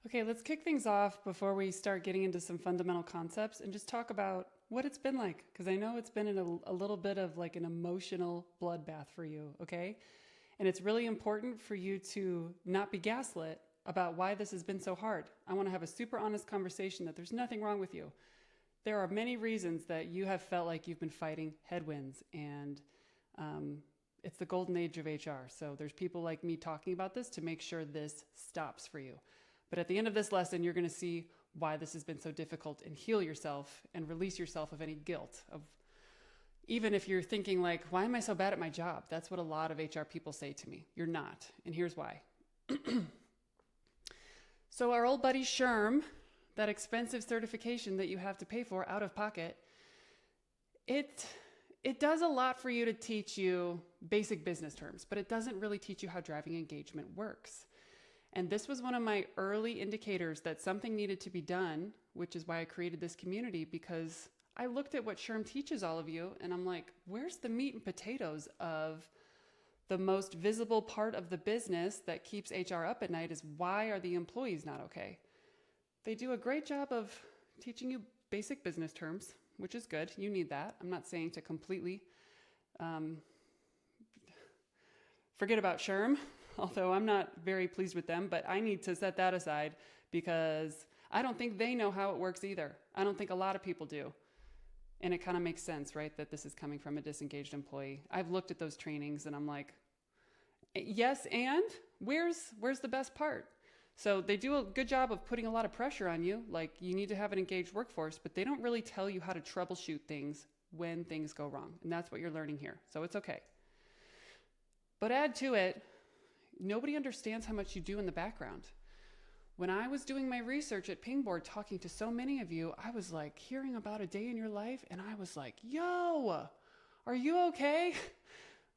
Okay, let's kick things off before we start getting into some fundamental concepts and just talk about what it's been like. Because I know it's been a little bit of like an emotional bloodbath for you, okay? And it's really important for you to not be gaslit about why this has been so hard. I want to have a super honest conversation that there's nothing wrong with you. There are many reasons that you have felt like you've been fighting headwinds, and it's the golden age of HR. So there's people like me talking about this to make sure this stops for you. But at the end of this lesson, you're going to see why this has been so difficult and heal yourself and release yourself of any guilt. Even if you're thinking like, why am I so bad at my job? That's what a lot of HR people say to me. You're not. And here's why. So our old buddy SHRM, that expensive certification that you have to pay for out of pocket, it does a lot for you to teach you basic business terms, but it doesn't really teach you how driving engagement works. And this was one of my early indicators that something needed to be done, which is why I created this community, because I looked at what SHRM teaches all of you and I'm like, where's the meat and potatoes of the most visible part of the business that keeps HR up at night is why are the employees not okay? They do a great job of teaching you basic business terms, which is good. You need that. I'm not saying to completely forget about SHRM, although I'm not very pleased with them, but I need to set that aside because I don't think they know how it works either. I don't think a lot of people do. And it kind of makes sense, right, that this is coming from a disengaged employee. I've looked at those trainings and I'm like, yes, and where's the best part? So they do a good job of putting a lot of pressure on you, like you need to have an engaged workforce, but they don't really tell you how to troubleshoot things when things go wrong. And that's what you're learning here. So it's okay. But add to it, nobody understands how much you do in the background. When I was doing my research at Pingboard, talking to so many of you, I was like hearing about a day in your life and I was like, yo, are you okay?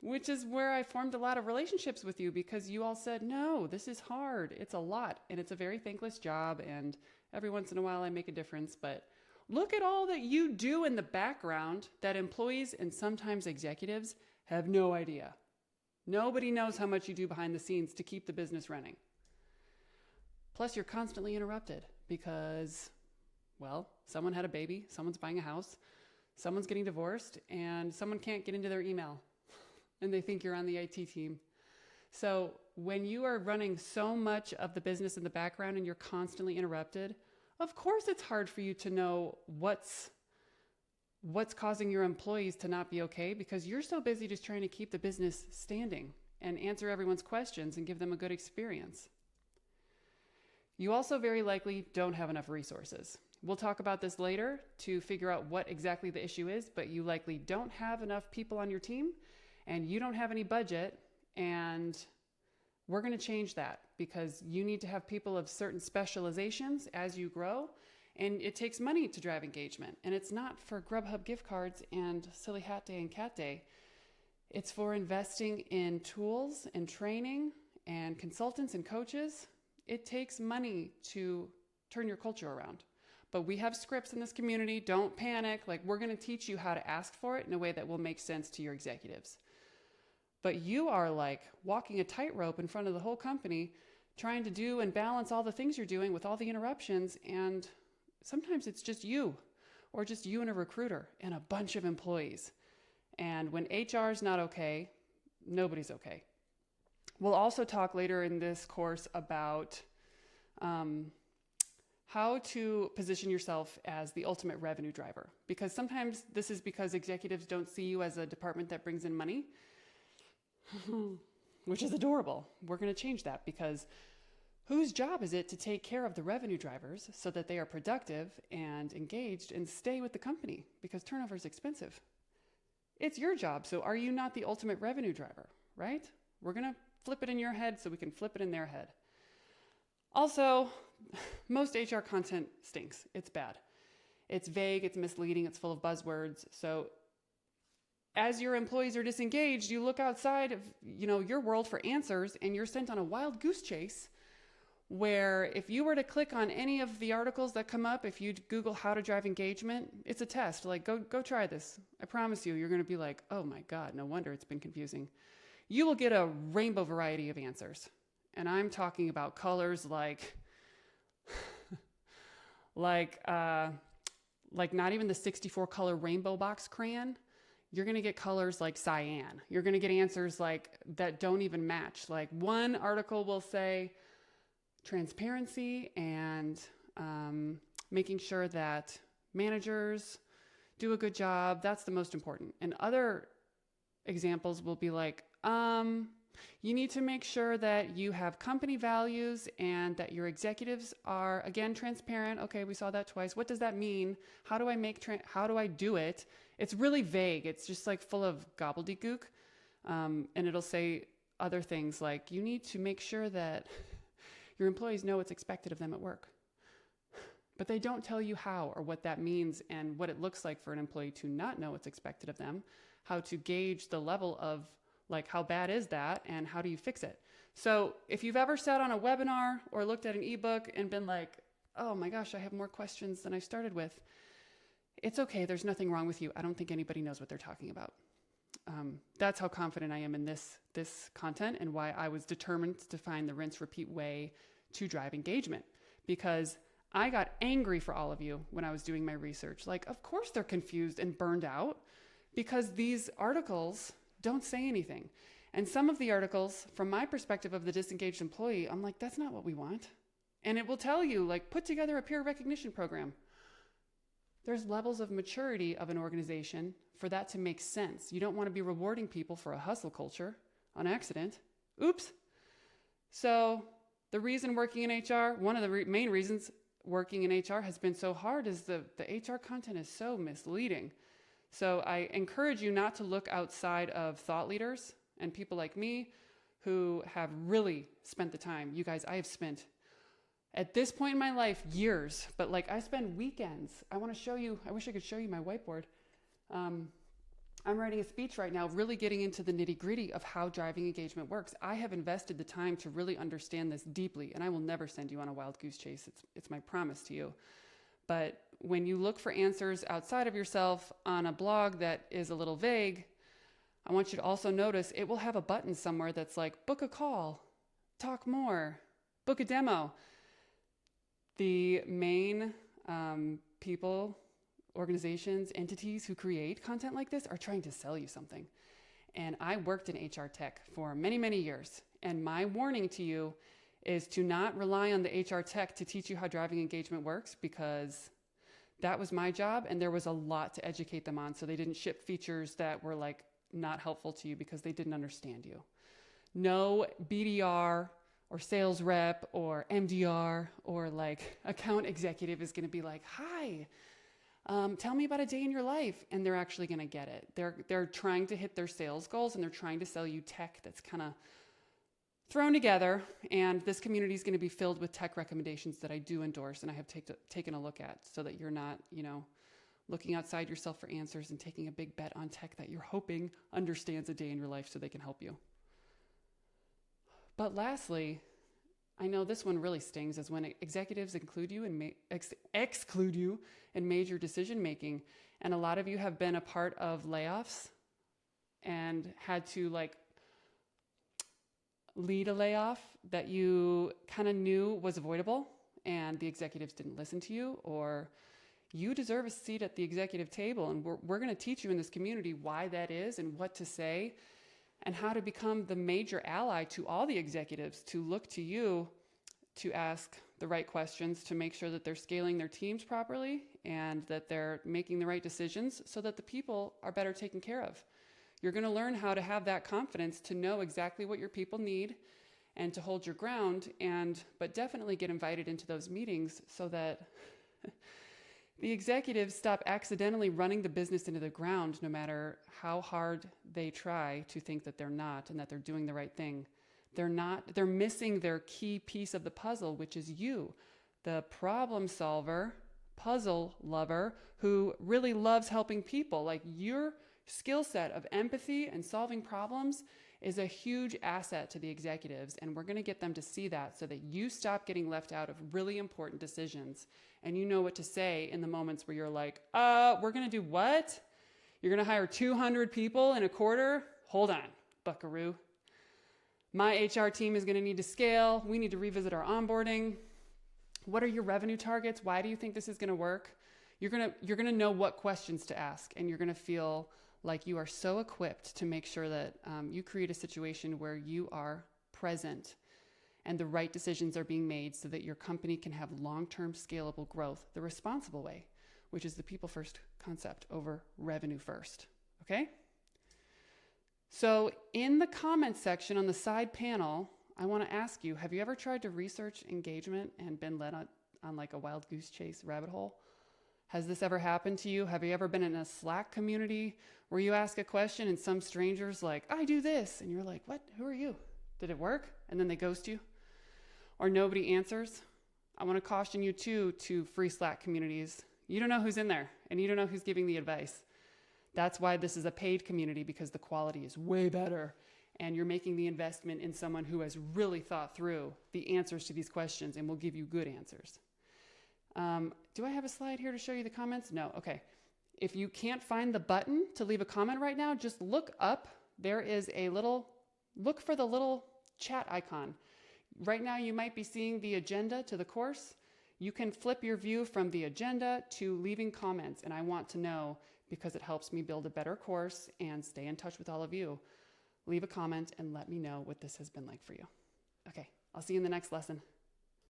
Which is where I formed a lot of relationships with you because you all said, no, this is hard. It's a lot and it's a very thankless job. And every once in a while I make a difference, but look at all that you do in the background that employees and sometimes executives have no idea. Nobody knows how much you do behind the scenes to keep the business running. Plus, you're constantly interrupted because, well, someone had a baby, someone's buying a house, someone's getting divorced, and someone can't get into their email, and they think you're on the IT team. So when you are running so much of the business in the background and you're constantly interrupted, of course it's hard for you to know what's causing your employees to not be okay because you're so busy just trying to keep the business standing and answer everyone's questions and give them a good experience. You also very likely don't have enough resources. We'll talk about this later to figure out what exactly the issue is, but you likely don't have enough people on your team and you don't have any budget, and we're going to change that because you need to have people of certain specializations as you grow, and it takes money to drive engagement, and it's not for Grubhub gift cards and Silly Hat Day and Cat Day. It's for investing in tools and training and consultants and coaches. It takes money to turn your culture around. But we have scripts in this community. Don't panic. Like, we're going to teach you how to ask for it in a way that will make sense to your executives. But you are like walking a tightrope in front of the whole company, trying to do and balance all the things you're doing with all the interruptions. And sometimes it's just you, or just you and a recruiter and a bunch of employees. And when HR is not okay, nobody's okay. We'll also talk later in this course about how to position yourself as the ultimate revenue driver. Because sometimes this is because executives don't see you as a department that brings in money, which is adorable. We're going to change that because whose job is it to take care of the revenue drivers so that they are productive and engaged and stay with the company? Because turnover is expensive. It's your job. So are you not the ultimate revenue driver, right? We're going to flip it in your head so we can flip it in their head. Also, most HR content stinks. It's bad. It's vague, it's misleading, it's full of buzzwords. So as your employees are disengaged, you look outside of, your world for answers and you're sent on a wild goose chase where if you were to click on any of the articles that come up, if you Google how to drive engagement, it's a test. Like, go try this. I promise you're going to be like, oh my God, no wonder it's been confusing. You will get a rainbow variety of answers. And I'm talking about colors like like not even the 64 color rainbow box crayon. You're going to get colors like cyan. You're going to get answers like that don't even match. Like one article will say transparency and making sure that managers do a good job. That's the most important. And other examples will be like, you need to make sure that you have company values and that your executives are, again, transparent. Okay, we saw that twice. What does that mean? How do I do it? It's really vague. It's just like full of gobbledygook. And it'll say other things like, you need to make sure that your employees know what's expected of them at work. But they don't tell you how or what that means and what it looks like for an employee to not know what's expected of them, how to gauge the level of like, how bad is that and how do you fix it? So if you've ever sat on a webinar or looked at an ebook and been like, oh my gosh, I have more questions than I started with, it's okay. There's nothing wrong with you. I don't think anybody knows what they're talking about. That's how confident I am in this content and why I was determined to find the rinse repeat way to drive engagement, because I got angry for all of you when I was doing my research. Like, of course they're confused and burned out because these articles don't say anything. And some of the articles, from my perspective of the disengaged employee, I'm like, that's not what we want. And it will tell you, like, put together a peer recognition program. There's levels of maturity of an organization for that to make sense. You don't want to be rewarding people for a hustle culture on accident. Oops. So the reason working in HR, one of the main reasons working in HR has been so hard is the HR content is so misleading. So I encourage you not to look outside of thought leaders and people like me who have really spent the time. You guys, I have spent, at this point in my life, years, but like I spend weekends. I want to show you, I wish I could show you my whiteboard. I'm writing a speech right now, really getting into the nitty-gritty of how driving engagement works. I have invested the time to really understand this deeply, and I will never send you on a wild goose chase. It's my promise to you. But when you look for answers outside of yourself on a blog that is a little vague, I want you to also notice it will have a button somewhere that's like, book a call, talk more, book a demo. The main people, organizations, entities who create content like this are trying to sell you something. And I worked in HR tech for many, many years. And my warning to you is to not rely on the HR tech to teach you how driving engagement works, because that was my job and there was a lot to educate them on. So they didn't ship features that were like not helpful to you because they didn't understand you. No BDR or sales rep or MDR or like account executive is going to be like, hi, tell me about a day in your life. And they're actually going to get it. They're trying to hit their sales goals and they're trying to sell you tech that's kind of thrown together. And this community is going to be filled with tech recommendations that I do endorse and I have taken a look at, so that you're not, looking outside yourself for answers and taking a big bet on tech that you're hoping understands a day in your life so they can help you. But lastly, I know this one really stings, is when executives exclude you in major decision making. And a lot of you have been a part of layoffs and had to lead a layoff that you kind of knew was avoidable and the executives didn't listen to you, or you deserve a seat at the executive table. And we're going to teach you in this community why that is and what to say and how to become the major ally to all the executives, to look to you to ask the right questions, to make sure that they're scaling their teams properly and that they're making the right decisions so that the people are better taken care of. You're going to learn how to have that confidence to know exactly what your people need and to hold your ground, but definitely get invited into those meetings so that the executives stop accidentally running the business into the ground, no matter how hard they try to think that they're not and that they're doing the right thing. They're missing their key piece of the puzzle, which is you, the problem solver, puzzle lover, who really loves helping people. Like, your skill set of empathy and solving problems is a huge asset to the executives. And we're going to get them to see that so that you stop getting left out of really important decisions. And you know what to say in the moments where you're like, we're going to do what? You're going to hire 200 people in a quarter? Hold on, buckaroo. My HR team is going to need to scale. We need to revisit our onboarding. What are your revenue targets? Why do you think this is going to work? You're going to know what questions to ask, and you're going to feel like you are so equipped to make sure that you create a situation where you are present and the right decisions are being made so that your company can have long-term scalable growth the responsible way, which is the people first concept over revenue first. Okay? So in the comments section on the side panel, I want to ask you, have you ever tried to research engagement and been led on like a wild goose chase rabbit hole? Has this ever happened to you? Have you ever been in a Slack community where you ask a question and some stranger's like, I do this. And you're like, what? Who are you? Did it work? And then they ghost you? Or nobody answers? I want to caution you too to free Slack communities. You don't know who's in there and you don't know who's giving the advice. That's why this is a paid community, because the quality is way better and you're making the investment in someone who has really thought through the answers to these questions and will give you good answers. Do I have a slide here to show you the comments? No. Okay. If you can't find the button to leave a comment right now, just look up. There is look for the little chat icon. Right now you might be seeing the agenda to the course. You can flip your view from the agenda to leaving comments, and I want to know, because it helps me build a better course and stay in touch with all of you. Leave a comment and let me know what this has been like for you. Okay, I'll see you in the next lesson.